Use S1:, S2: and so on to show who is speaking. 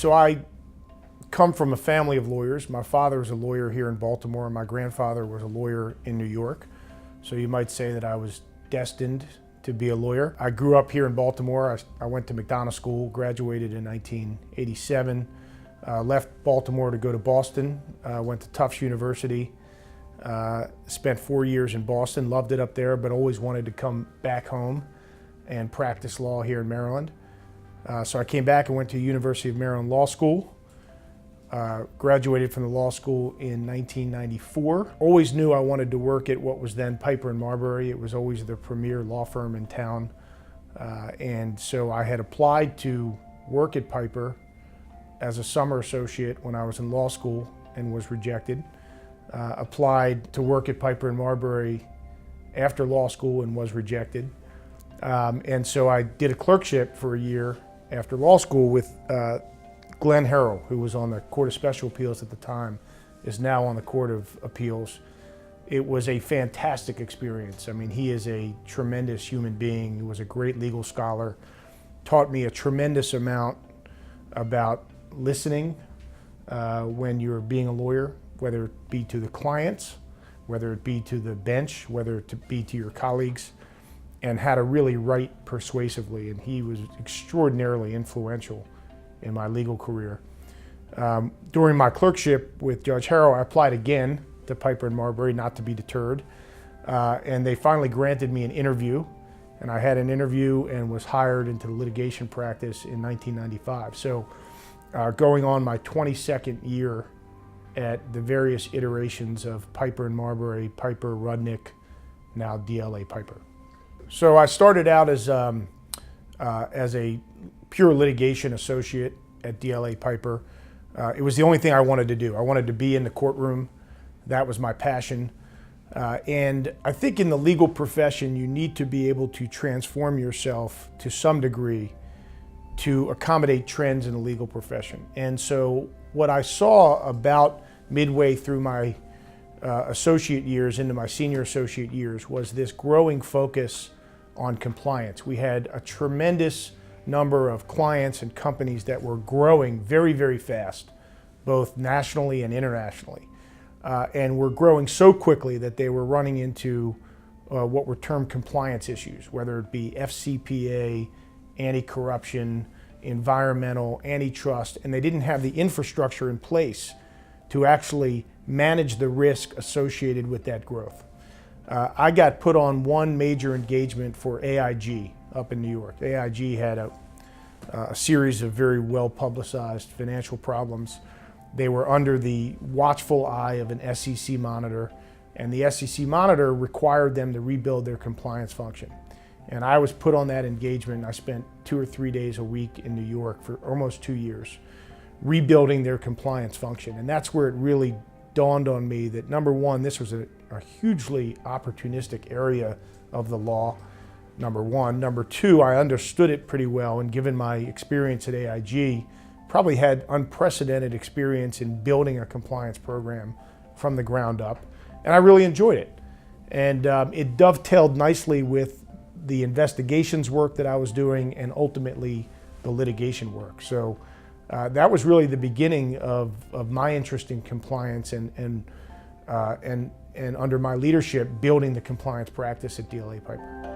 S1: So I come from a family of lawyers. My father was a lawyer here in Baltimore, and my grandfather was a lawyer in New York. So you might say that I was destined to be a lawyer. I grew up here in Baltimore. I went to McDonough School, graduated in 1987, left Baltimore to go to Boston, went to Tufts University, spent 4 years in Boston, loved it up there, but always wanted to come back home and practice law here in Maryland. So I came back and went to University of Maryland Law School. Graduated from the law school in 1994. Always knew I wanted to work at what was then Piper & Marbury. It was always the premier law firm in town. And so I had applied to work at Piper as a summer associate when I was in law school and was rejected. Applied to work at Piper & Marbury after law school and was rejected. And so I did a clerkship for a year after law school with Glenn Harrell, who was on the Court of Special Appeals at the time, is now on the Court of Appeals. It was a fantastic experience. I mean, he is a tremendous human being. He was a great legal scholar, taught me a tremendous amount about listening when you're being a lawyer, whether it be to the clients, whether it be to the bench, whether it be to your colleagues, and how to really write persuasively. And he was extraordinarily influential in my legal career. During my clerkship with Judge Harrell, I applied again to Piper & Marbury, not to be deterred. And they finally granted me an interview. And I had an interview and was hired into the litigation practice in 1995. So going on my 22nd year at the various iterations of Piper & Marbury, Piper, Rudnick, now DLA Piper. So I started out as a pure litigation associate at DLA Piper. It was the only thing I wanted to do. I wanted to be in the courtroom. That was my passion. And I think in the legal profession, you need to be able to transform yourself to some degree to accommodate trends in the legal profession. And so what I saw about midway through my associate years into my senior associate years was this growing focus on compliance. We had a tremendous number of clients and companies that were growing very, very fast, both nationally and internationally. And were growing so quickly that they were running into what were termed compliance issues, whether it be FCPA, anti-corruption, environmental, antitrust, and they didn't have the infrastructure in place to actually manage the risk associated with that growth. I got put on one major engagement for AIG up in New York. AIG had a series of very well-publicized financial problems. They were under the watchful eye of an SEC monitor, and the SEC monitor required them to rebuild their compliance function. And I was put on that engagement. I spent 2 or 3 days a week in New York for almost 2 years, rebuilding their compliance function. And that's where it really dawned on me that, number one, this was a hugely opportunistic area of the law, number one. Number two, I understood it pretty well, and given my experience at AIG, probably had unprecedented experience in building a compliance program from the ground up, and I really enjoyed it. And it dovetailed nicely with the investigations work that I was doing and ultimately the litigation work. So that was really the beginning of my interest in compliance and under my leadership, building the compliance practice at DLA Piper.